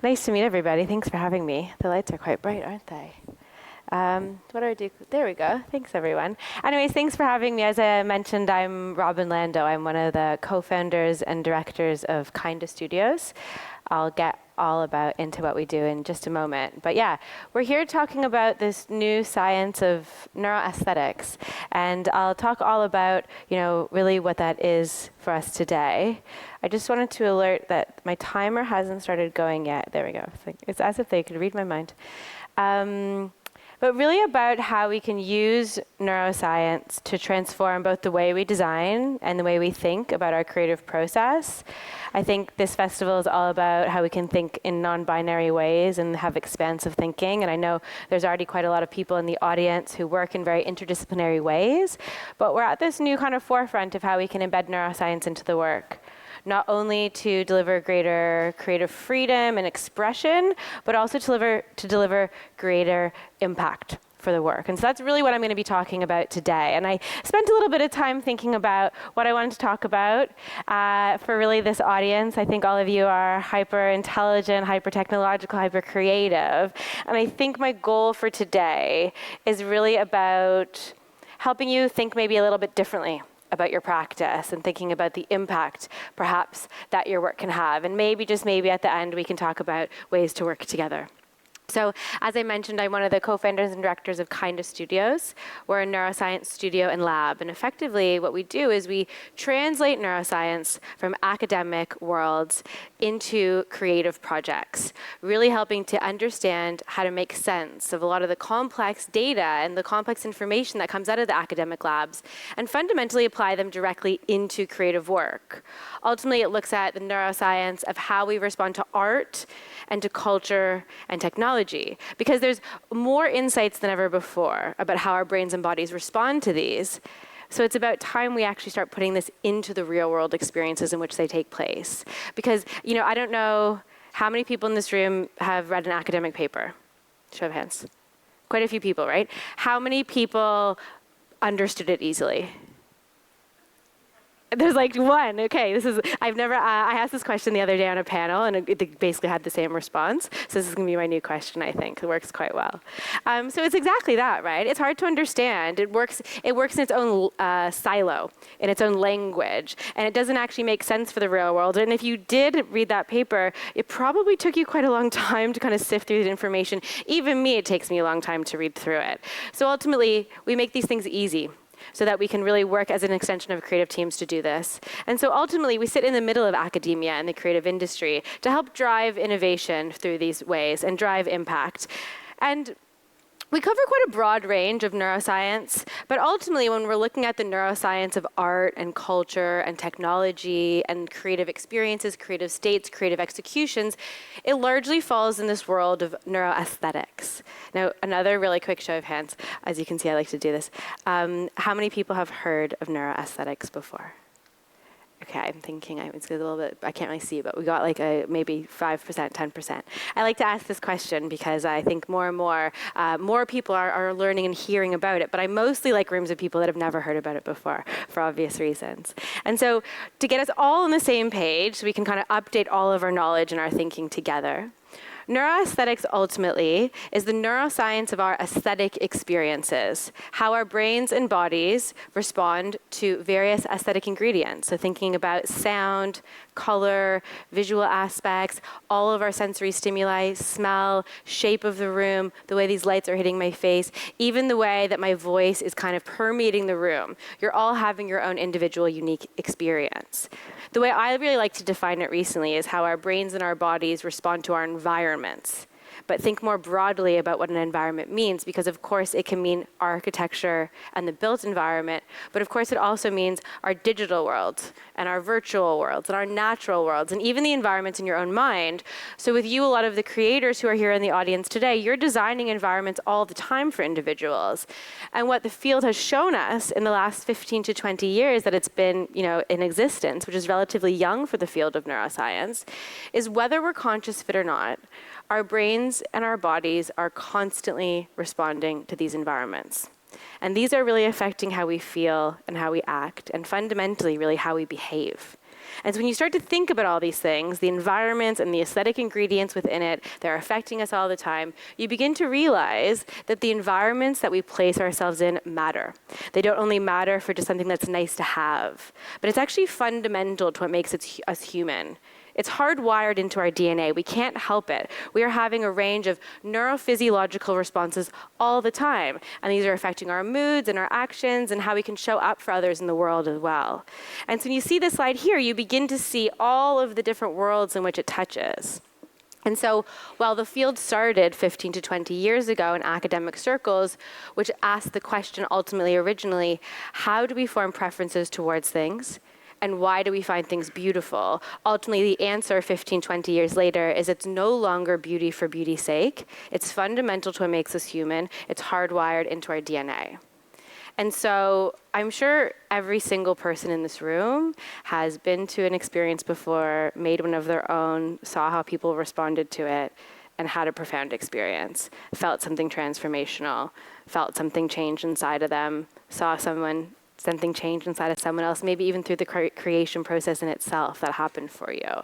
Nice to meet everybody. Thanks for having me. The lights are quite bright, aren't they? What do I do? There we go. Thanks, everyone. Anyways, thanks for having me. As I mentioned, I'm Robyn Landau. I'm one of the co-founders and directors of KIKK24 Studios. I'll get all about into what we do in just a moment. But yeah, we're here talking about this new science of neuroaesthetics. And I'll talk all about, really what that is for us today. I just wanted to alert that my timer hasn't started going yet. There we go. It's as if they could read my mind. But really about how we can use neuroscience to transform both the way we design and the way we think about our creative process. I think this festival is all about how we can think in non-binary ways and have expansive thinking. And I know there's already quite a lot of people in the audience who work in very interdisciplinary ways. But we're at this new kind of forefront of how we can embed neuroscience into the work. Not only to deliver greater creative freedom and expression, but also to deliver greater impact for the work. And so that's really what I'm going to be talking about today. And I spent a little bit of time thinking about what I wanted to talk about for really this audience. I think all of you are hyper intelligent, hyper technological, hyper creative. And I think my goal for today is really about helping you think maybe a little bit differently about your practice and thinking about the impact, perhaps, that your work can have. And maybe, just maybe, at the end, we can talk about ways to work together. So, as I mentioned, I'm one of the co-founders and directors of KIKK24 Studios. We're a neuroscience studio and lab. And effectively, what we do is we translate neuroscience from academic worlds into creative projects, really helping to understand how to make sense of a lot of the complex data and the complex information that comes out of the academic labs, and fundamentally apply them directly into creative work. Ultimately, it looks at the neuroscience of how we respond to art and to culture and technology, because there's more insights than ever before about how our brains and bodies respond to these. So it's about time we actually start putting this into the real world experiences in which they take place. Because, I don't know how many people in this room have read an academic paper. Show of hands. Quite a few people, right? How many people understood it easily? There's like one. Okay, I asked this question the other day on a panel, and it basically had the same response. So this is going to be my new question, I think. It works quite well. So it's exactly that, right? It's hard to understand. It works in its own silo, in its own language, and it doesn't actually make sense for the real world. And if you did read that paper, it probably took you quite a long time to kind of sift through the information. Even me, it takes me a long time to read through it. So ultimately, we make these things easy, so that we can really work as an extension of creative teams to do this. And so ultimately, we sit in the middle of academia and the creative industry to help drive innovation through these ways and drive impact. And we cover quite a broad range of neuroscience, but ultimately, when we're looking at the neuroscience of art and culture and technology and creative experiences, creative states, creative executions, it largely falls in this world of neuroaesthetics. Now, another really quick show of hands. As you can see, I like to do this. How many people have heard of neuroaesthetics before? Okay, I'm thinking it's a little bit, I can't really see, but we got like maybe 5%, 10%. I like to ask this question because I think more and more people are learning and hearing about it, but I mostly like rooms of people that have never heard about it before, for obvious reasons. And so to get us all on the same page, so we can kind of update all of our knowledge and our thinking together, neuroaesthetics ultimately is the neuroscience of our aesthetic experiences, how our brains and bodies respond to various aesthetic ingredients. So thinking about sound, color, visual aspects, all of our sensory stimuli, smell, shape of the room, the way these lights are hitting my face, even the way that my voice is kind of permeating the room. You're all having your own individual, unique experience. The way I really like to define it recently is how our brains and our bodies respond to our environments. But think more broadly about what an environment means, because of course it can mean architecture and the built environment, but of course it also means our digital world and our virtual worlds and our natural worlds and even the environments in your own mind. So with you, a lot of the creators who are here in the audience today, you're designing environments all the time for individuals. And what the field has shown us in the last 15 to 20 years that it's been, in existence, which is relatively young for the field of neuroscience, is whether we're conscious of it or not, our brains and our bodies are constantly responding to these environments. And these are really affecting how we feel and how we act, and fundamentally really how we behave. And so when you start to think about all these things, the environments and the aesthetic ingredients within it that are affecting us all the time, you begin to realize that the environments that we place ourselves in matter. They don't only matter for just something that's nice to have, but it's actually fundamental to what makes us human. It's hardwired into our DNA. We can't help it. We are having a range of neurophysiological responses all the time. And these are affecting our moods and our actions and how we can show up for others in the world as well. And so when you see this slide here, you begin to see all of the different worlds in which it touches. And so while the field started 15 to 20 years ago in academic circles, which asked the question ultimately originally, how do we form preferences towards things? And why do we find things beautiful? Ultimately, the answer 15, 20 years later is it's no longer beauty for beauty's sake. It's fundamental to what makes us human. It's hardwired into our DNA. And so I'm sure every single person in this room has been to an experience before, made one of their own, saw how people responded to it, and had a profound experience, felt something transformational, felt something change inside of them, saw something change inside of someone else, maybe even through the creation process in itself that happened for you.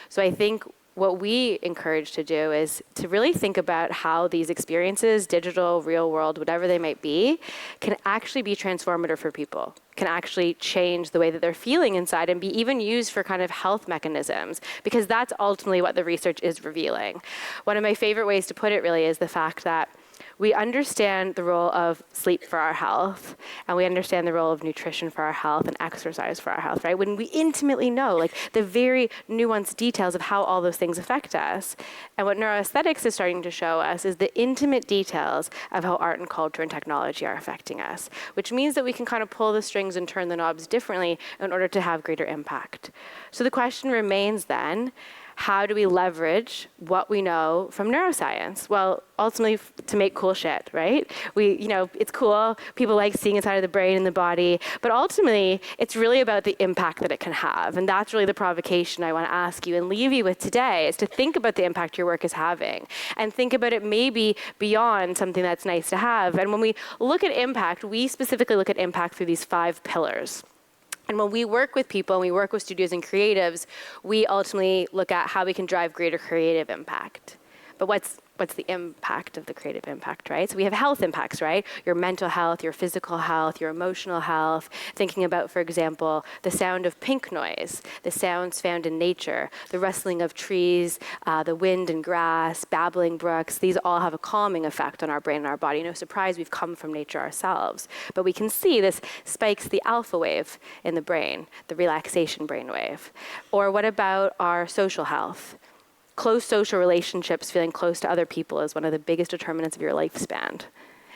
So I think what we encourage to do is to really think about how these experiences, digital, real world, whatever they might be, can actually be transformative for people, can actually change the way that they're feeling inside and be even used for kind of health mechanisms, because that's ultimately what the research is revealing. One of my favorite ways to put it really is the fact that we understand the role of sleep for our health, and we understand the role of nutrition for our health and exercise for our health, right? When we intimately know like the very nuanced details of how all those things affect us. And what neuroaesthetics is starting to show us is the intimate details of how art and culture and technology are affecting us, which means that we can kind of pull the strings and turn the knobs differently in order to have greater impact. So the question remains then, how do we leverage what we know from neuroscience? Well, ultimately to make cool shit, right? It's cool. People like seeing inside of the brain and the body, but ultimately it's really about the impact that it can have. And that's really the provocation I want to ask you and leave you with today, is to think about the impact your work is having and think about it maybe beyond something that's nice to have. And when we look at impact, we specifically look at impact through these 5 pillars. And when we work with people and we work with studios and creatives, we ultimately look at how we can drive greater creative impact. But what's the impact of the creative impact, right? So we have health impacts, right? Your mental health, your physical health, your emotional health. Thinking about, for example, the sound of pink noise, the sounds found in nature, the rustling of trees, the wind and grass, babbling brooks. These all have a calming effect on our brain and our body. No surprise, we've come from nature ourselves. But we can see this spikes the alpha wave in the brain, the relaxation brain wave. Or what about our social health? Close social relationships, feeling close to other people, is one of the biggest determinants of your lifespan.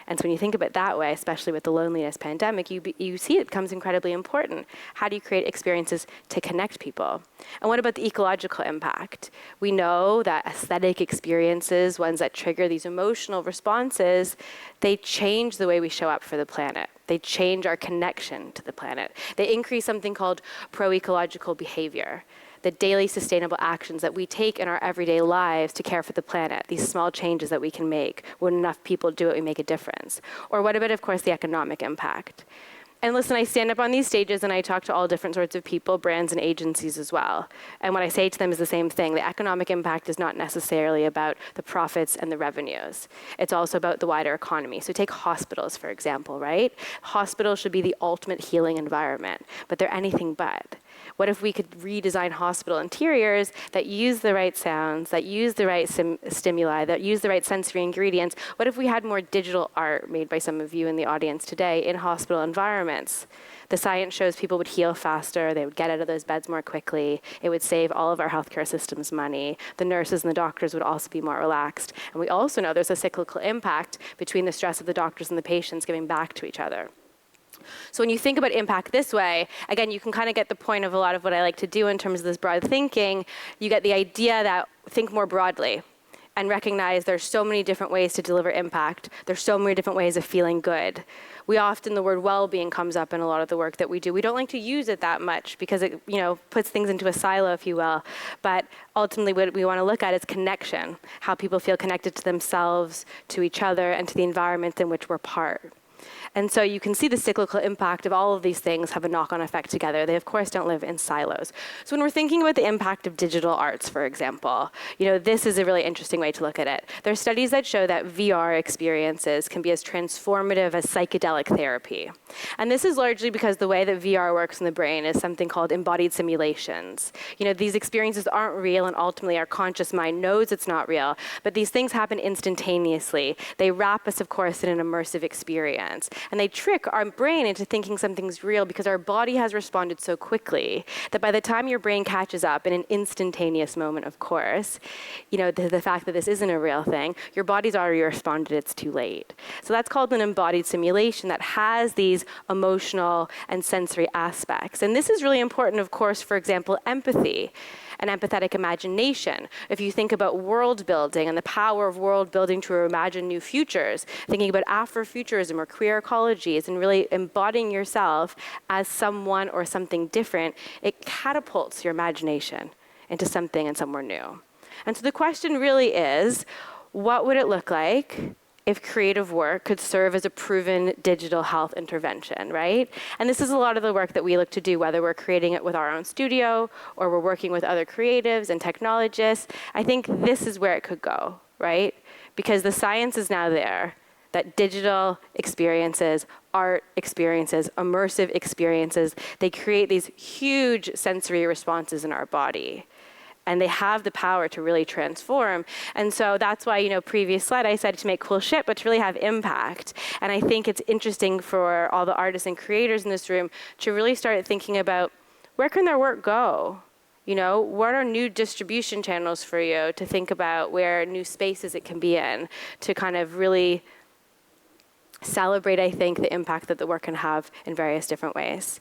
And so when you think of it that way, especially with the loneliness pandemic, you see it becomes incredibly important. How do you create experiences to connect people? And what about the ecological impact? We know that aesthetic experiences, ones that trigger these emotional responses, they change the way we show up for the planet. They change our connection to the planet. They increase something called pro-ecological behavior, the daily sustainable actions that we take in our everyday lives to care for the planet, these small changes that we can make. When enough people do it, we make a difference. Or what about, of course, the economic impact? And listen, I stand up on these stages and I talk to all different sorts of people, brands and agencies as well. And what I say to them is the same thing. The economic impact is not necessarily about the profits and the revenues. It's also about the wider economy. So take hospitals, for example, right? Hospitals should be the ultimate healing environment, but they're anything but. What if we could redesign hospital interiors that use the right sounds, that use the right stimuli, that use the right sensory ingredients? What if we had more digital art made by some of you in the audience today in hospital environments? The science shows people would heal faster, they would get out of those beds more quickly, it would save all of our healthcare systems money, the nurses and the doctors would also be more relaxed. And we also know there's a cyclical impact between the stress of the doctors and the patients giving back to each other. So when you think about impact this way, again, you can kind of get the point of a lot of what I like to do in terms of this broad thinking. You get the idea that think more broadly and recognize there's so many different ways to deliver impact. There's so many different ways of feeling good. The word well-being comes up in a lot of the work that we do. We don't like to use it that much because it, puts things into a silo, if you will. But ultimately what we want to look at is connection, how people feel connected to themselves, to each other, and to the environment in which we're part. And so you can see the cyclical impact of all of these things have a knock-on effect together. They, of course, don't live in silos. So when we're thinking about the impact of digital arts, for example, this is a really interesting way to look at it. There are studies that show that VR experiences can be as transformative as psychedelic therapy. And this is largely because the way that VR works in the brain is something called embodied simulations. These experiences aren't real, and ultimately our conscious mind knows it's not real, but these things happen instantaneously. They wrap us, of course, in an immersive experience. And they trick our brain into thinking something's real because our body has responded so quickly that by the time your brain catches up in an instantaneous moment, of course, the fact that this isn't a real thing, your body's already responded, it's too late. So that's called an embodied simulation that has these emotional and sensory aspects. And this is really important, of course, for example, empathy and empathetic imagination. If you think about world building and the power of world building to imagine new futures, thinking about Afrofuturism or queer ecologies and really embodying yourself as someone or something different, it catapults your imagination into something and somewhere new. And so the question really is, what would it look like if creative work could serve as a proven digital health intervention, right? And this is a lot of the work that we look to do, whether we're creating it with our own studio or we're working with other creatives and technologists. I think this is where it could go, right? Because the science is now there that digital experiences, art experiences, immersive experiences, they create these huge sensory responses in our body. And they have the power to really transform. And so that's why, previous slide, I said to make cool shit, but to really have impact. And I think it's interesting for all the artists and creators in this room to really start thinking about where can their work go? What are new distribution channels for you to think about where new spaces it can be in to kind of really celebrate, I think, the impact that the work can have in various different ways.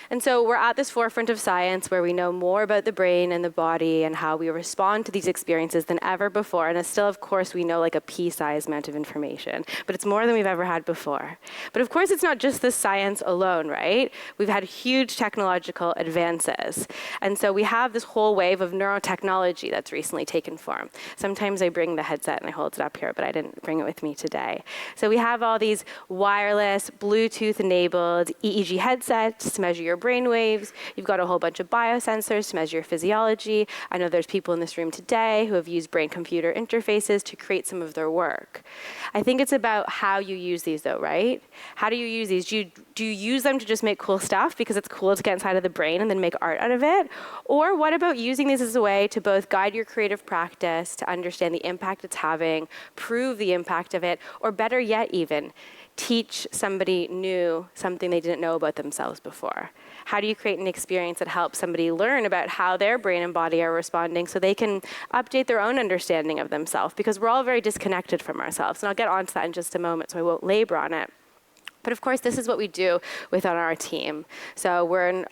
And so we're at this forefront of science where we know more about the brain and the body and how we respond to these experiences than ever before. And still, of course, we know like a pea-sized amount of information, but it's more than we've ever had before. But of course, it's not just the science alone, right? We've had huge technological advances. And so we have this whole wave of neurotechnology that's recently taken form. Sometimes I bring the headset and I hold it up here, but I didn't bring it with me today. So we have all these wireless, Bluetooth-enabled EEG headsets to measure your brain waves. You've got a whole bunch of biosensors to measure your physiology. I know there's people in this room today who have used brain-computer interfaces to create some of their work. I think it's about how you use these though, right? How do you use these? Do you use them to just make cool stuff because it's cool to get inside of the brain and then make art out of it? Or what about using these as a way to both guide your creative practice, to understand the impact it's having, prove the impact of it, or better yet even, teach somebody new something they didn't know about themselves before? How do you create an experience that helps somebody learn about how their brain and body are responding so they can update their own understanding of themselves? Because we're all very disconnected from ourselves. And I'll get onto that in just a moment, so I won't labor on it. But of course, this is what we do within our team. So we're an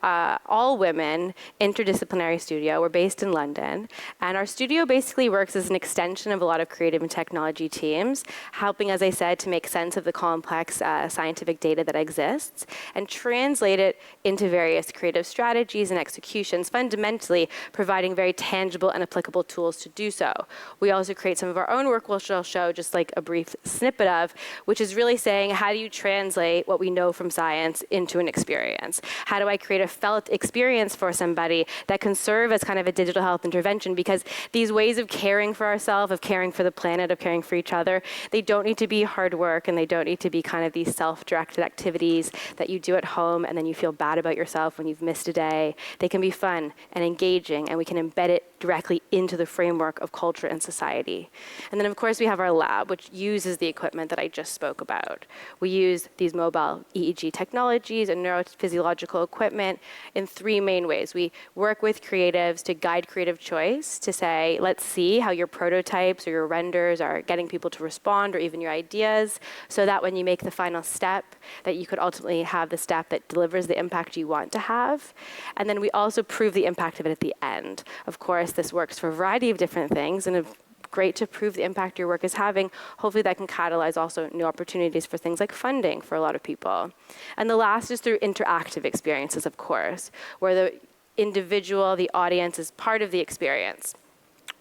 all-women interdisciplinary studio. We're based in London. And our studio basically works as an extension of a lot of creative and technology teams, helping, as I said, to make sense of the complex scientific data that exists and translate it into various creative strategies and executions, fundamentally providing very tangible and applicable tools to do so. We also create some of our own work, which I'll show just like a brief snippet of, which is really saying, how do you translate what we know from science into an experience? How do I create a felt experience for somebody that can serve as kind of a digital health intervention? Because these ways of caring for ourselves, of caring for the planet, of caring for each other, they don't need to be hard work, and they don't need to be kind of these self-directed activities that you do at home and then you feel bad about yourself when you've missed a day. They can be fun and engaging, and we can embed it directly into the framework of culture and society. And then, of course, we have our lab, which uses the equipment that I just spoke about. We use these mobile EEG technologies and neurophysiological equipment in three main ways. We work with creatives to guide creative choice, to say, let's see how your prototypes or your renders are getting people to respond, or even your ideas, so that when you make the final step, that you could ultimately have the step that delivers the impact you want to have. And then we also prove the impact of it at the end. Of course, this works for a variety of different things, and great to prove the impact your work is having. Hopefully that can catalyze also new opportunities for things like funding for a lot of people. And the last is through interactive experiences, of course, where the individual, the audience, is part of the experience.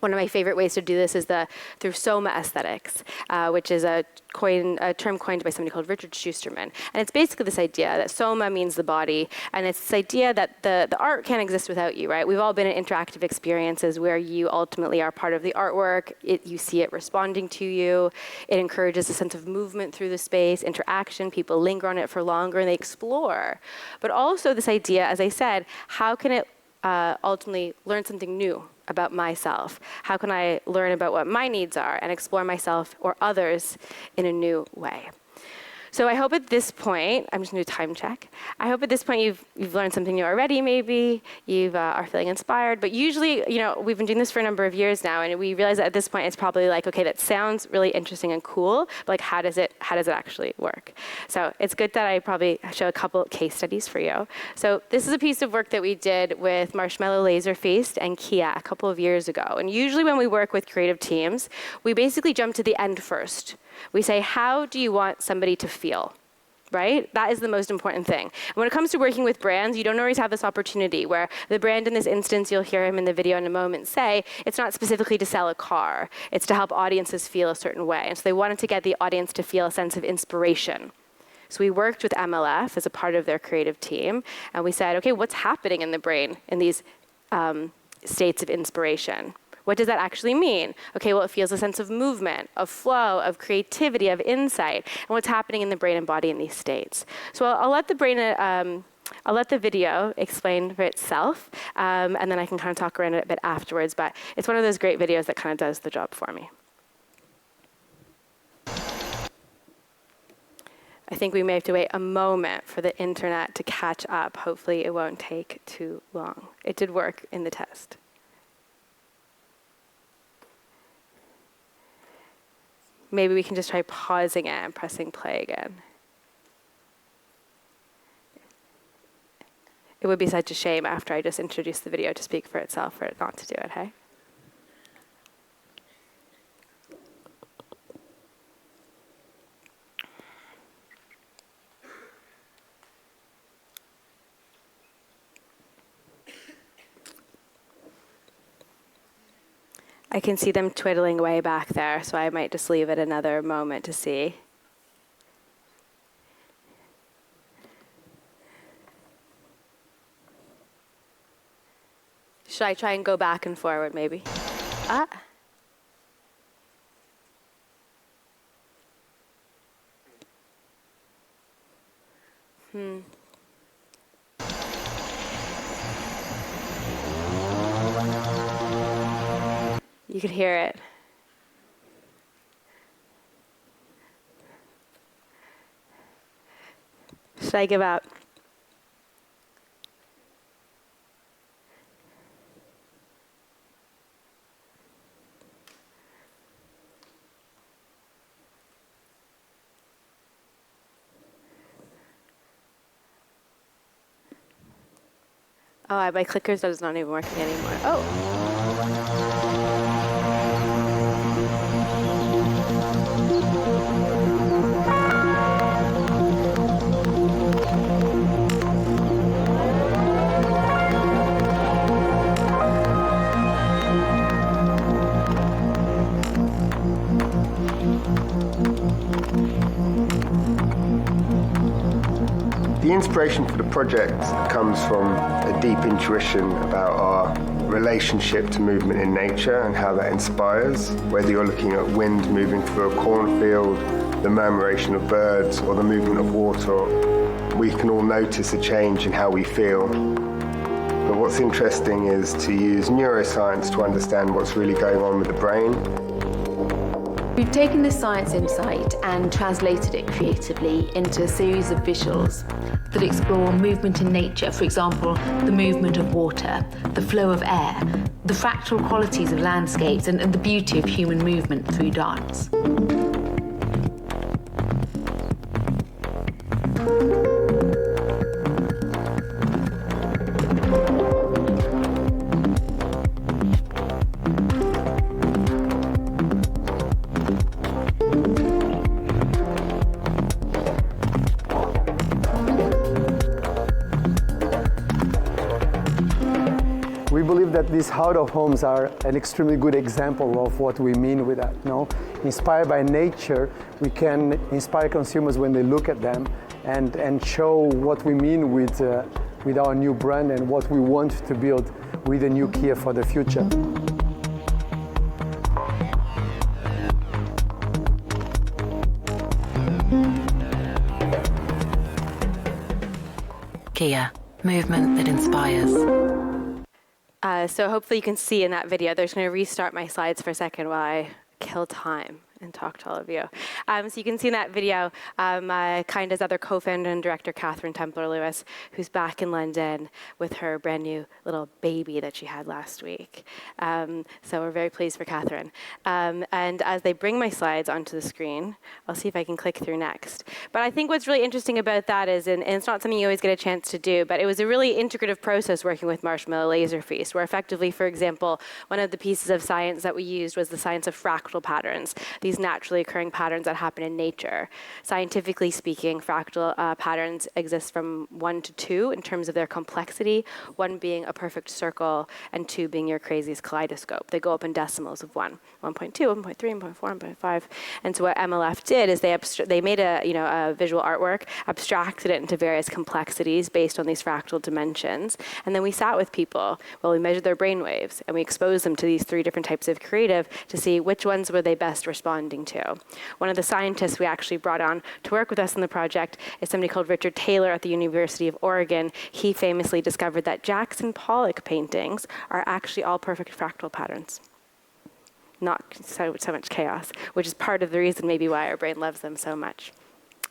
One of my favorite ways to do this is through soma aesthetics, which is a term coined by somebody called Richard Schusterman. And it's basically this idea that soma means the body, and it's this idea that the art can't exist without you, right? We've all been in interactive experiences where you ultimately are part of the artwork. You see it responding to you. It encourages a sense of movement through the space, interaction. People linger on it for longer, and they explore. But also this idea, as I said, how can it ultimately learn something new about myself? How can I learn about what my needs are and explore myself or others in a new way? So I hope at this point, I'm just going to do a time check. I hope at this point you've learned something new already, maybe. You are feeling inspired. But usually, we've been doing this for a number of years now, and we realize that at this point it's probably like, okay, that sounds really interesting and cool, but like how does it actually work? So it's good that I probably show a couple case studies for you. So this is a piece of work that we did with Marshmallow Laserfeast and Kia a couple of years ago. And usually when we work with creative teams, we basically jump to the end first. We say, how do you want somebody to feel, right? That is the most important thing. And when it comes to working with brands, you don't always have this opportunity where the brand in this instance, you'll hear him in the video in a moment say, it's not specifically to sell a car. It's to help audiences feel a certain way. And so they wanted to get the audience to feel a sense of inspiration. So we worked with MLF as a part of their creative team. And we said, okay, what's happening in the brain in these states of inspiration? What does that actually mean? Okay, well, it feels a sense of movement, of flow, of creativity, of insight, and what's happening in the brain and body in these states. So I'll let the video explain for itself, and then I can kind of talk around it a bit afterwards. But it's one of those great videos that kind of does the job for me. I think we may have to wait a moment for the internet to catch up. Hopefully, it won't take too long. It did work in the test. Maybe we can just try pausing it and pressing play again. It would be such a shame after I just introduced the video to speak for itself for it not to do it, hey? I can see them twiddling away back there, so I might just leave it another moment to see. Should I try and go back and forward, maybe? You could hear it. Should I give up? Oh, my clicker is not even working anymore. Oh. The inspiration for the project comes from a deep intuition about our relationship to movement in nature and how that inspires, whether you're looking at wind moving through a cornfield, the murmuration of birds, or the movement of water. We can all notice a change in how we feel. But what's interesting is to use neuroscience to understand what's really going on with the brain. We've taken this science insight and translated it creatively into a series of visuals that explore movement in nature, for example, the movement of water, the flow of air, the fractal qualities of landscapes, and the beauty of human movement through dance. We believe that these out-of-homes are an extremely good example of what we mean with that. Inspired by nature, we can inspire consumers when they look at them and show what we mean with our new brand and what we want to build with the new Kia for the future. Kia, movement that inspires. So hopefully you can see in that video, there's going to restart my slides for a second while I kill time and talk to all of you. So you can see in that video, KINDA's other co-founder and director, Catherine Templer-Lewis, who's back in London with her brand new little baby that she had last week. So we're very pleased for Catherine. And as they bring my slides onto the screen, I'll see if I can click through next. But I think what's really interesting about that is, and it's not something you always get a chance to do, but it was a really integrative process working with Marshmallow Laser Feast, where effectively, for example, one of the pieces of science that we used was the science of fractal patterns, these naturally occurring patterns that happen in nature. Scientifically speaking, fractal patterns exist from 1 to 2 in terms of their complexity, 1 being a perfect circle, and 2 being your craziest kaleidoscope. They go up in decimals of 1, 1.2, 1.3, 1.4, 1.5. And so what MLF did is they made a visual artwork, abstracted it into various complexities based on these fractal dimensions, and then we sat with people. Well, we measured their brain waves, and we exposed them to these 3 different types of creative to see which ones were they best responding to. One of the scientists we actually brought on to work with us in the project is somebody called Richard Taylor at the University of Oregon. He famously discovered that Jackson Pollock paintings are actually all perfect fractal patterns. Not so much chaos, which is part of the reason maybe why our brain loves them so much.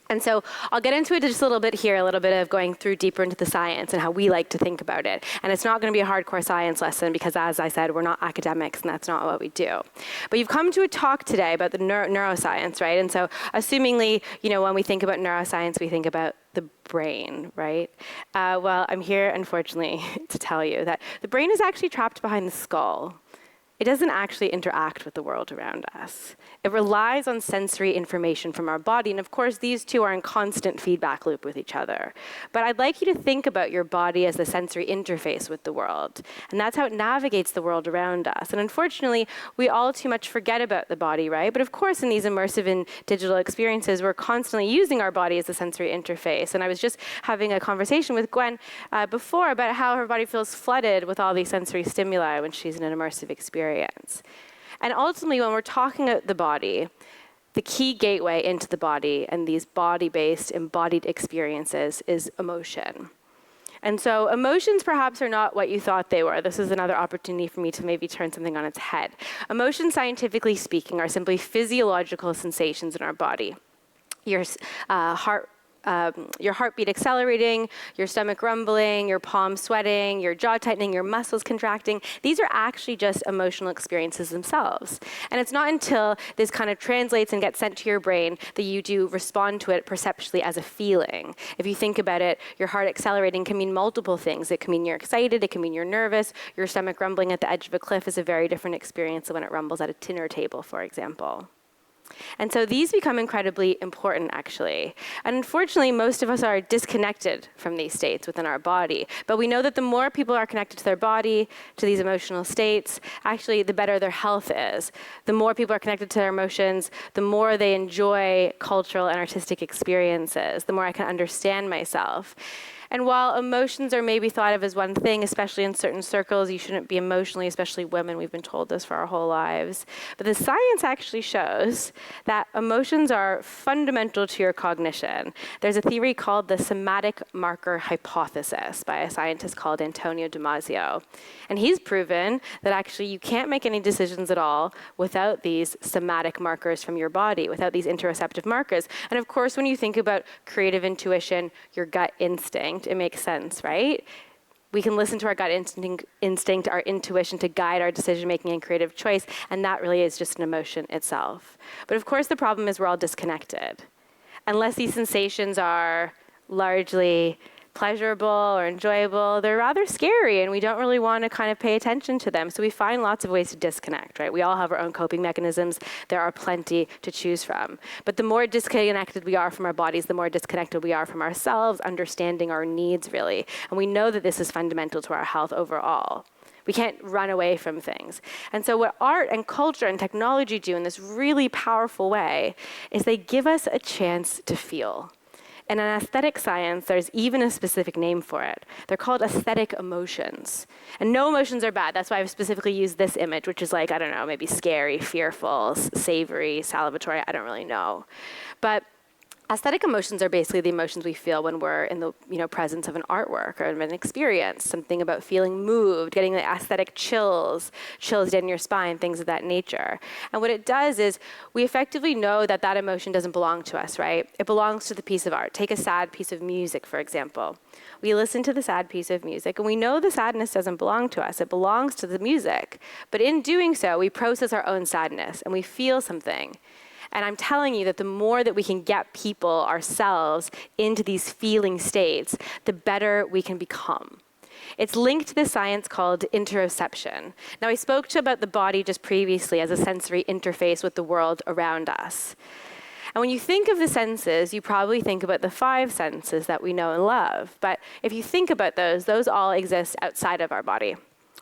And so I'll get into it just a little bit here, a little bit of going through deeper into the science and how we like to think about it. And it's not going to be a hardcore science lesson because, as I said, we're not academics and that's not what we do. But you've come to a talk today about the neuroscience, right? And so assumingly, when we think about neuroscience, we think about the brain, right? Well, I'm here, unfortunately, to tell you that the brain is actually trapped behind the skull. It doesn't actually interact with the world around us. It relies on sensory information from our body, and of course, these two are in constant feedback loop with each other. But I'd like you to think about your body as the sensory interface with the world, and that's how it navigates the world around us. And unfortunately, we all too much forget about the body, right? But of course, in these immersive and digital experiences, we're constantly using our body as the sensory interface. And I was just having a conversation with Gwen before about how her body feels flooded with all these sensory stimuli when she's in an immersive experience. And ultimately, when we're talking about the body, the key gateway into the body and these body-based embodied experiences is emotion. And so emotions perhaps are not what you thought they were. This is another opportunity for me to maybe turn something on its head. Emotions, scientifically speaking, are simply physiological sensations in our body. Your heartbeat accelerating, your stomach rumbling, your palms sweating, your jaw tightening, your muscles contracting. These are actually just emotional experiences themselves. And it's not until this kind of translates and gets sent to your brain that you do respond to it perceptually as a feeling. If you think about it, your heart accelerating can mean multiple things. It can mean you're excited, it can mean you're nervous. Your stomach rumbling at the edge of a cliff is a very different experience than when it rumbles at a dinner table, for example. And so these become incredibly important, actually. And unfortunately, most of us are disconnected from these states within our body. But we know that the more people are connected to their body, to these emotional states, actually, the better their health is. The more people are connected to their emotions, the more they enjoy cultural and artistic experiences, the more I can understand myself. And while emotions are maybe thought of as one thing, especially in certain circles, you shouldn't be emotionally, especially women. We've been told this for our whole lives. But the science actually shows that emotions are fundamental to your cognition. There's a theory called the somatic marker hypothesis by a scientist called Antonio Damasio. And he's proven that actually you can't make any decisions at all without these somatic markers from your body, without these interoceptive markers. And of course, when you think about creative intuition, your gut instinct, it makes sense, right? We can listen to our gut instinct, our intuition to guide our decision-making and creative choice, and that really is just an emotion itself. But of course, the problem is we're all disconnected. Unless these sensations are largely pleasurable or enjoyable, they're rather scary, and we don't really want to kind of pay attention to them. So we find lots of ways to disconnect, right? We all have our own coping mechanisms. There are plenty to choose from. But the more disconnected we are from our bodies, the more disconnected we are from ourselves, understanding our needs, really. And we know that this is fundamental to our health overall. We can't run away from things. And so what art and culture and technology do in this really powerful way is they give us a chance to feel. And in aesthetic science, there's even a specific name for it. They're called aesthetic emotions. And no emotions are bad. That's why I've specifically used this image, which is like, I don't know, maybe scary, fearful, savory, salivatory, I don't really know. But aesthetic emotions are basically the emotions we feel when we're in the presence of an artwork or an experience, something about feeling moved, getting the aesthetic chills down your spine, things of that nature. And what it does is we effectively know that that emotion doesn't belong to us, right? It belongs to the piece of art. Take a sad piece of music, for example. We listen to the sad piece of music, and we know the sadness doesn't belong to us. It belongs to the music. But in doing so, we process our own sadness, and we feel something. And I'm telling you that the more that we can get people, ourselves, into these feeling states, the better we can become. It's linked to the science called interception. Now, I spoke about the body just previously as a sensory interface with the world around us. And when you think of the senses, you probably think about the 5 senses that we know and love. But if you think about those all exist outside of our body.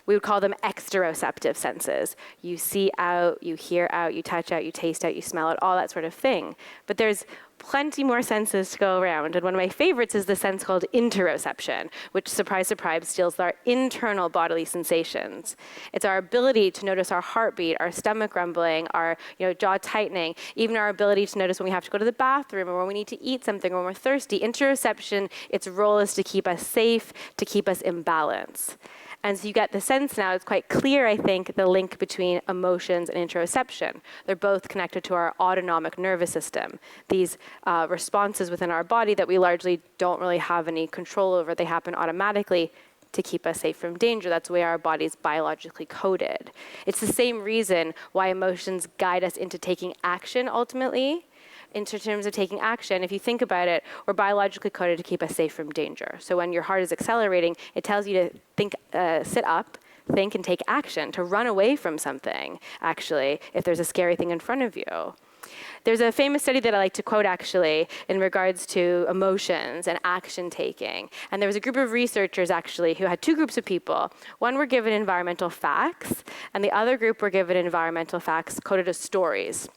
We would call them exteroceptive senses. You see out, you hear out, you touch out, you taste out, you smell out, all that sort of thing. But there's plenty more senses to go around. And one of my favorites is the sense called interoception, which, surprise, surprise, deals with our internal bodily sensations. It's our ability to notice our heartbeat, our stomach rumbling, our jaw tightening, even our ability to notice when we have to go to the bathroom or when we need to eat something or when we're thirsty. Interoception, its role is to keep us safe, to keep us in balance. And so you get the sense now, it's quite clear, I think, the link between emotions and interoception. They're both connected to our autonomic nervous system. These responses within our body that we largely don't really have any control over, they happen automatically to keep us safe from danger. That's the way our body's biologically coded. It's the same reason why emotions guide us into taking action ultimately. In terms of taking action, if you think about it, we're biologically coded to keep us safe from danger. So when your heart is accelerating, it tells you to think, sit up, think, and take action, to run away from something, actually, if there's a scary thing in front of you. There's a famous study that I like to quote, actually, in regards to emotions and action taking. And there was a group of researchers, actually, who had 2 groups of people. One were given environmental facts, and the other group were given environmental facts coded as stories.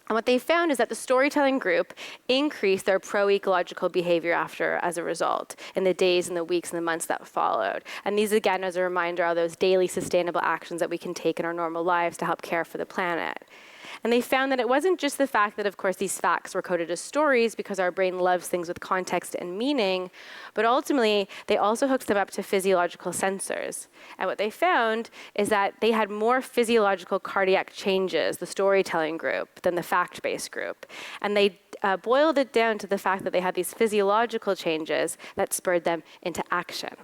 And what they found is that the storytelling group increased their pro-ecological behavior as a result in the days and the weeks and the months that followed. And these, again, as a reminder, are those daily sustainable actions that we can take in our normal lives to help care for the planet. And they found that it wasn't just the fact that, of course, these facts were coded as stories because our brain loves things with context and meaning, but ultimately, they also hooked them up to physiological sensors. And what they found is that they had more physiological cardiac changes, the storytelling group, than the fact-based group. And they boiled it down to the fact that they had these physiological changes that spurred them into action.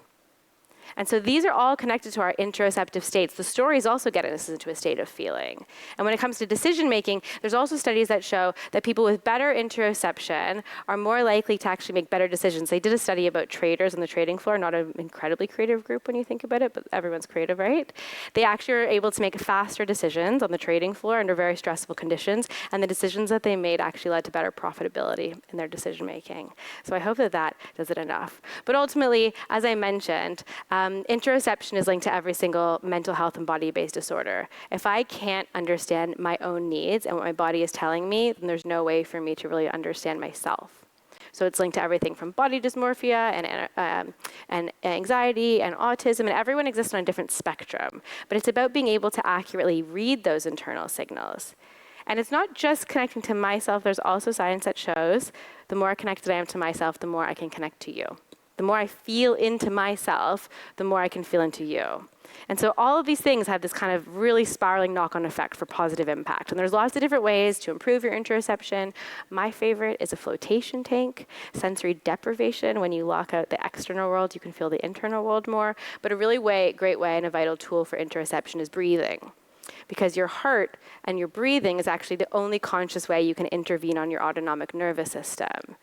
And so these are all connected to our interoceptive states. The stories also get us into a state of feeling. And when it comes to decision making, there's also studies that show that people with better interoception are more likely to actually make better decisions. They did a study about traders on the trading floor, not an incredibly creative group when you think about it, but everyone's creative, right? They actually were able to make faster decisions on the trading floor under very stressful conditions, and the decisions that they made actually led to better profitability in their decision making. So I hope that that does it enough. But ultimately, as I mentioned, interoception is linked to every single mental health and body-based disorder. If I can't understand my own needs and what my body is telling me, then there's no way for me to really understand myself. So it's linked to everything from body dysmorphia and anxiety and autism, and everyone exists on a different spectrum. But it's about being able to accurately read those internal signals. And it's not just connecting to myself. There's also science that shows the more connected I am to myself, the more I can connect to you. The more I feel into myself, the more I can feel into you. And so all of these things have this kind of really spiraling knock-on effect for positive impact. And there's lots of different ways to improve your interoception. My favorite is a flotation tank, sensory deprivation. When you lock out the external world, you can feel the internal world more. But a really great way and a vital tool for interoception is breathing. Because your heart and your breathing is actually the only conscious way you can intervene on your autonomic nervous system.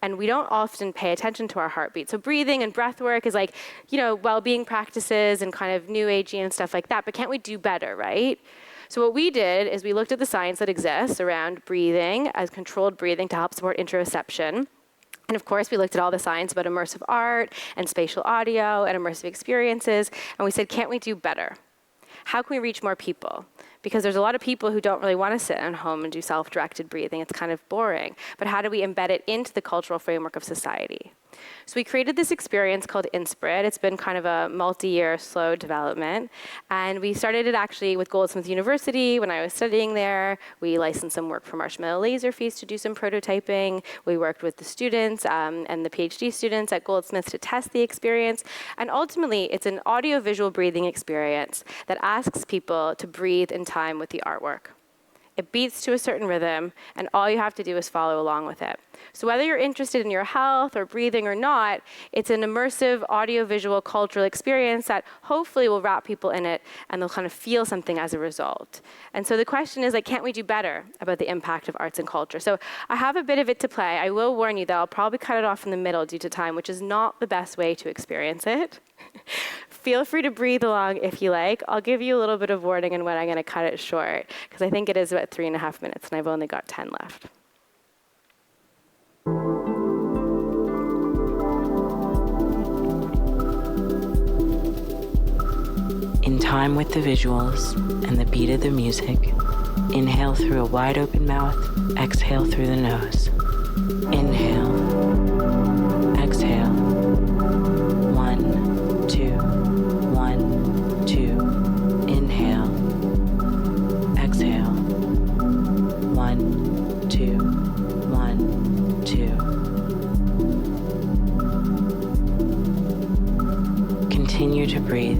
And we don't often pay attention to our heartbeat. So breathing and breath work is like, well-being practices and kind of new agey and stuff like that. But can't we do better, right? So what we did is we looked at the science that exists around breathing as controlled breathing to help support interoception. And of course, we looked at all the science about immersive art and spatial audio and immersive experiences, and we said, can't we do better? How can we reach more people? Because there's a lot of people who don't really want to sit at home and do self-directed breathing. It's kind of boring. But how do we embed it into the cultural framework of society? So we created this experience called Inspirit. It's been kind of a multi-year slow development. And we started it actually with Goldsmith University when I was studying there. We licensed some work for Marshmallow Laserfeast to do some prototyping. We worked with the students and the PhD students at Goldsmith to test the experience. And ultimately, it's an audio-visual breathing experience that asks people to breathe in time with the artwork. It beats to a certain rhythm, and all you have to do is follow along with it. So whether you're interested in your health or breathing or not, it's an immersive audio-visual cultural experience that hopefully will wrap people in it, and they'll kind of feel something as a result. And so the question is, like, can't we do better about the impact of arts and culture? So I have a bit of it to play. I will warn you that I'll probably cut it off in the middle due to time, which is not the best way to experience it. Feel free to breathe along if you like. I'll give you a little bit of warning on when I'm going to cut it short, because I think it is about 3.5 minutes, and I've only got 10 left. In time with the visuals and the beat of the music, inhale through a wide open mouth, exhale through the nose. Inhale, exhale. 1, 2, 1, 2. Inhale, exhale. 1, 2, 1, 2. Continue to breathe.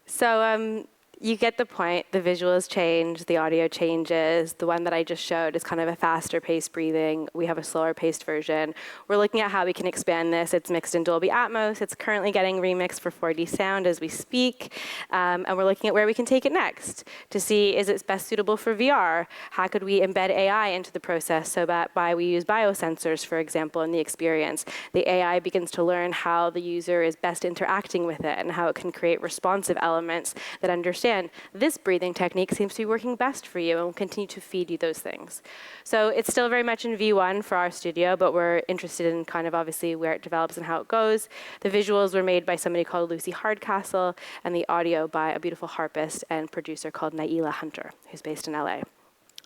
So you get the point. The visuals change, the audio changes. The one that I just showed is kind of a faster paced breathing. We have a slower paced version. We're looking at how we can expand this. It's mixed in Dolby Atmos. It's currently getting remixed for 4D sound as we speak. And we're looking at where we can take it next to see, is it best suitable for VR? How could we embed AI into the process so that we use biosensors, for example, in the experience? The AI begins to learn how the user is best interacting with it and how it can create responsive elements that understand this breathing technique seems to be working best for you, and we'll continue to feed you those things. So it's still very much in V1 for our studio, but we're interested in kind of obviously where it develops and how it goes. The visuals were made by somebody called Lucy Hardcastle, and the audio by a beautiful harpist and producer called Naila Hunter, who's based in LA.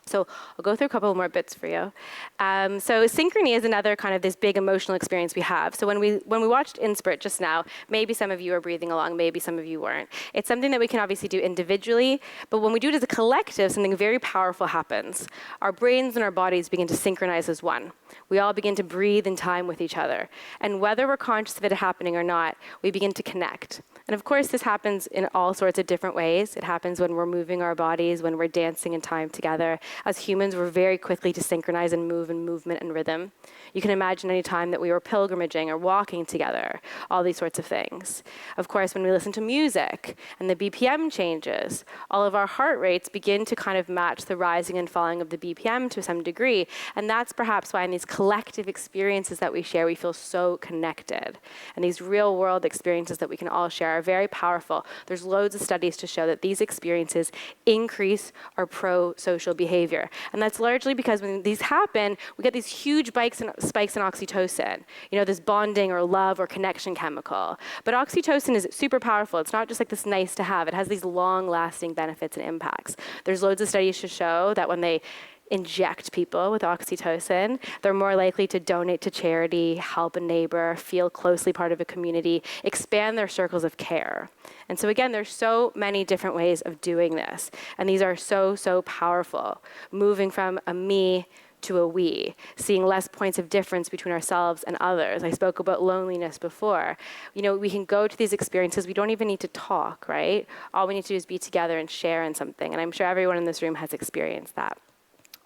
So I'll go through a couple more bits for you. So Synchrony is another kind of this big emotional experience we have. So when we watched Inspirit just now, maybe some of you are breathing along, maybe some of you weren't. It's something that we can obviously do individually, but when we do it as a collective, something very powerful happens. Our brains and our bodies begin to synchronize as one. We all begin to breathe in time with each other. And whether we're conscious of it happening or not, we begin to connect. And of course, this happens in all sorts of different ways. It happens when we're moving our bodies, when we're dancing in time together. As humans, we're very quickly to synchronize and move in movement and rhythm. You can imagine any time that we were pilgrimaging or walking together, all these sorts of things. Of course, when we listen to music and the BPM changes, all of our heart rates begin to kind of match the rising and falling of the BPM to some degree. And that's perhaps why in these collective experiences that we share, we feel so connected. And these real world experiences that we can all share are very powerful. There's loads of studies to show that these experiences increase our pro-social behavior. And that's largely because when these happen, we get these huge spikes in oxytocin, this bonding or love or connection chemical. But oxytocin is super powerful. It's not just like this nice to have. It has these long-lasting benefits and impacts. There's loads of studies to show that when they inject people with oxytocin, they're more likely to donate to charity, help a neighbor, feel closely part of a community, expand their circles of care. And so again, there's so many different ways of doing this. And these are so, so powerful. Moving from a me to a we, seeing less points of difference between ourselves and others. I spoke about loneliness before. We can go to these experiences. We don't even need to talk, right? All we need to do is be together and share in something. And I'm sure everyone in this room has experienced that.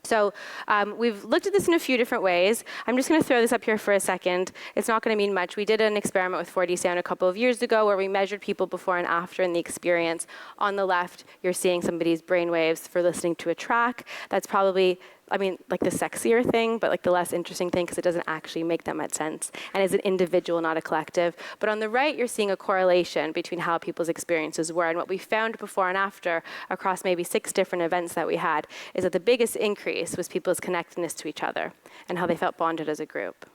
So we've looked at this in a few different ways. I'm just going to throw this up here for a second. It's not going to mean much. We did an experiment with 4D sound a couple of years ago where we measured people before and after in the experience. On the left, you're seeing somebody's brainwaves for listening to a track. That's probably, I mean, like the sexier thing, but like the less interesting thing because it doesn't actually make that much sense. And it's an individual, not a collective. But on the right, you're seeing a correlation between how people's experiences were. And what we found before and after across maybe 6 different events that we had is that the biggest increase was people's connectedness to each other and how they felt bonded as a group.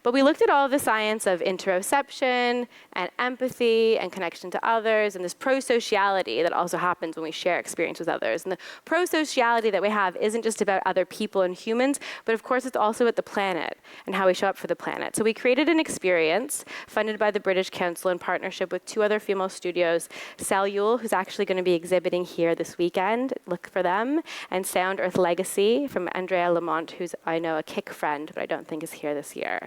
But we looked at all of the science of interception and empathy and connection to others and this prosociality that also happens when we share experience with others. And the prosociality that we have isn't just about other people and humans, but of course it's also about the planet and how we show up for the planet. So we created an experience funded by the British Council in partnership with 2 other female studios, Cellule, who's actually going to be exhibiting here this weekend, look for them, and Sound Earth Legacy from Andrea Lamont, who's, I know, a KIKK friend, but I don't think is here this year.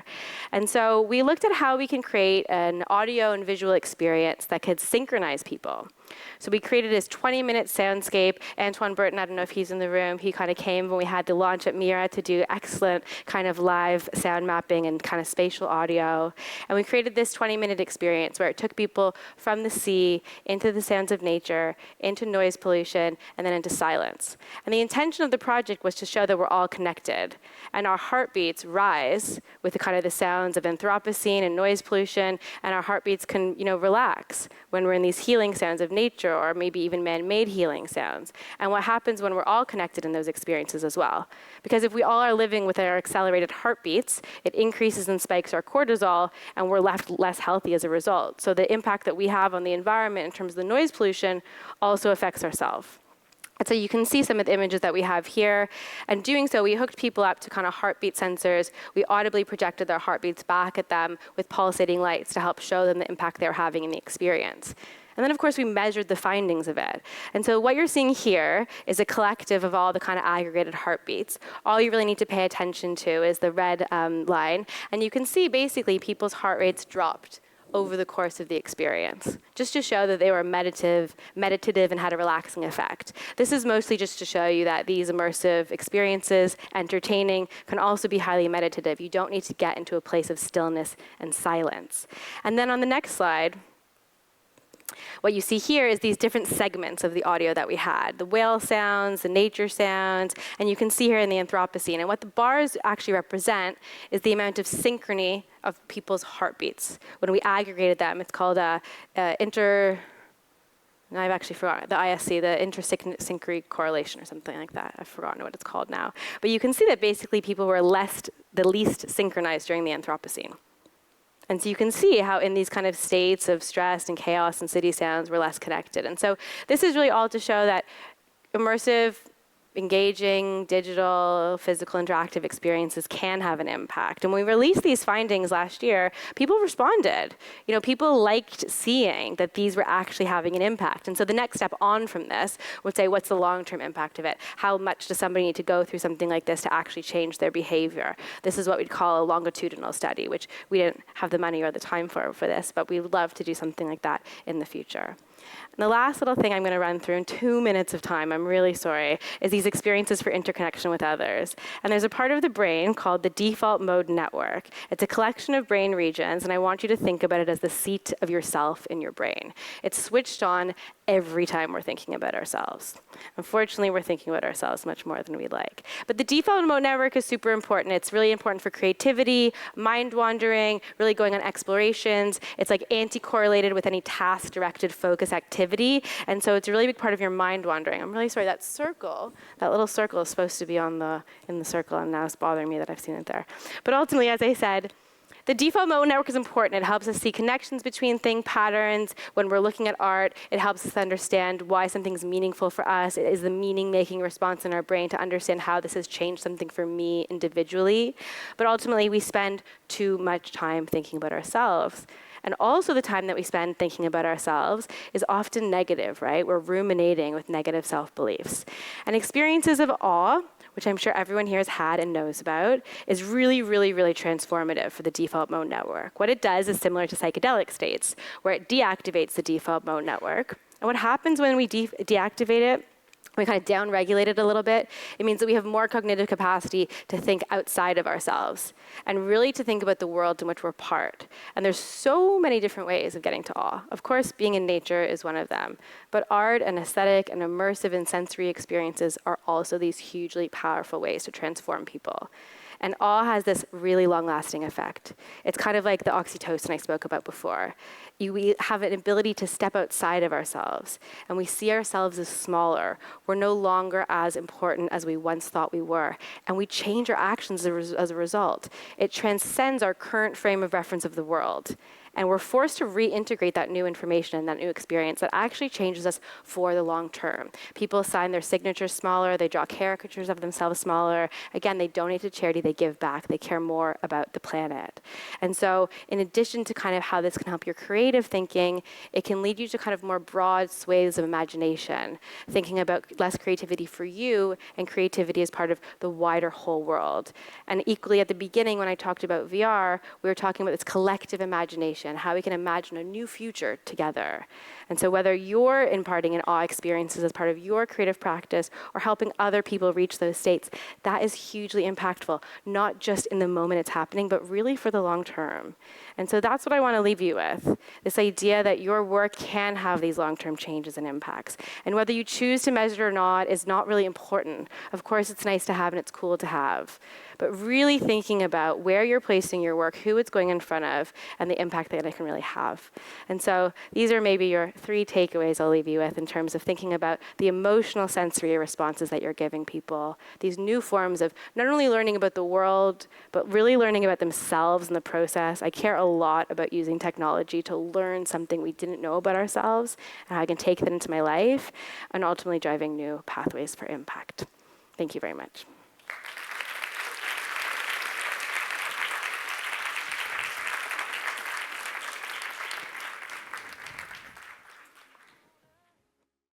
And so we looked at how we can create an audio and visual experience that could synchronize people. So we created this 20-minute soundscape. Antoine Burton, I don't know if he's in the room, he kind of came when we had the launch at Mira to do excellent kind of live sound mapping and kind of spatial audio. And we created this 20-minute experience where it took people from the sea into the sounds of nature, into noise pollution, and then into silence. And the intention of the project was to show that we're all connected. And our heartbeats rise with the kind of the sounds of Anthropocene and noise pollution, and our heartbeats can, relax when we're in these healing sounds of nature or maybe even man-made healing sounds. And what happens when we're all connected in those experiences as well. Because if we all are living with our accelerated heartbeats, it increases and spikes our cortisol, and we're left less healthy as a result. So the impact that we have on the environment in terms of the noise pollution also affects ourselves. And so you can see some of the images that we have here. And doing so, we hooked people up to kind of heartbeat sensors. We audibly projected their heartbeats back at them with pulsating lights to help show them the impact they're having in the experience. And then, of course, we measured the findings of it. And so what you're seeing here is a collective of all the kind of aggregated heartbeats. All you really need to pay attention to is the red line. And you can see, basically, people's heart rates dropped over the course of the experience, just to show that they were meditative and had a relaxing effect. This is mostly just to show you that these immersive experiences, entertaining, can also be highly meditative. You don't need to get into a place of stillness and silence. And then on the next slide, what you see here is these different segments of the audio that we had, the whale sounds, the nature sounds, and you can see here in the Anthropocene. And what the bars actually represent is the amount of synchrony of people's heartbeats. When we aggregated them, it's called I've actually forgotten, the ISC, the intersynchrony correlation or something like that. I've forgotten what it's called now. But you can see that basically people were the least synchronized during the Anthropocene. And so you can see how in these kind of states of stress and chaos and city sounds, we're less connected. And so this is really all to show that immersive, engaging, digital, physical, interactive experiences can have an impact. And when we released these findings last year, people responded. People liked seeing that these were actually having an impact. And so the next step on from this would say, what's the long-term impact of it? How much does somebody need to go through something like this to actually change their behavior? This is what we'd call a longitudinal study, which we didn't have the money or the time for this, but we'd love to do something like that in the future. And the last little thing I'm going to run through in 2 minutes of time, I'm really sorry, is these experiences for interconnection with others. And there's a part of the brain called the default mode network. It's a collection of brain regions, and I want you to think about it as the seat of yourself in your brain. It's switched on every time we're thinking about ourselves. Unfortunately, we're thinking about ourselves much more than we'd like. But the default mode network is super important. It's really important for creativity, mind wandering, really going on explorations. It's like anti-correlated with any task-directed focus activity. And so it's a really big part of your mind wandering. I'm really sorry, that little circle is supposed to be in the circle, and now it's bothering me that I've seen it there. But ultimately, as I said, the default mode network is important. It helps us see connections between thing patterns. When we're looking at art, it helps us understand why something's meaningful for us. It is the meaning-making response in our brain to understand how this has changed something for me individually. But ultimately, we spend too much time thinking about ourselves. And also the time that we spend thinking about ourselves is often negative, right? We're ruminating with negative self-beliefs. And experiences of awe, which I'm sure everyone here has had and knows about, is really, really, really transformative for the default mode network. What it does is similar to psychedelic states, where it deactivates the default mode network. And what happens when we deactivate it we kind of down-regulate it a little bit, it means that we have more cognitive capacity to think outside of ourselves and really to think about the world in which we're part. And there's so many different ways of getting to awe. Of course, being in nature is one of them, but art and aesthetic and immersive and sensory experiences are also these hugely powerful ways to transform people. And awe has this really long-lasting effect. It's kind of like the oxytocin I spoke about before. We have an ability to step outside of ourselves, and we see ourselves as smaller. We're no longer as important as we once thought we were, and we change our actions as a result. It transcends our current frame of reference of the world. And we're forced to reintegrate that new information and that new experience that actually changes us for the long term. People sign their signatures smaller, they draw caricatures of themselves smaller. Again, they donate to charity, they give back, they care more about the planet. And so in addition to kind of how this can help your creative thinking, it can lead you to kind of more broad swathes of imagination, thinking about less creativity for you and creativity as part of the wider whole world. And equally at the beginning when I talked about VR, we were talking about this collective imagination, how we can imagine a new future together. And so whether you're imparting an awe experiences as part of your creative practice or helping other people reach those states, that is hugely impactful, not just in the moment it's happening, but really for the long term. And so that's what I want to leave you with, this idea that your work can have these long-term changes and impacts. And whether you choose to measure it or not is not really important. Of course, it's nice to have and it's cool to have. But really thinking about where you're placing your work, who it's going in front of, and the impact that it can really have. And so these are maybe your 3 takeaways I'll leave you with in terms of thinking about the emotional sensory responses that you're giving people, these new forms of not only learning about the world, but really learning about themselves in the process. I care a lot about using technology to learn something we didn't know about ourselves and how I can take that into my life, and ultimately driving new pathways for impact. Thank you very much.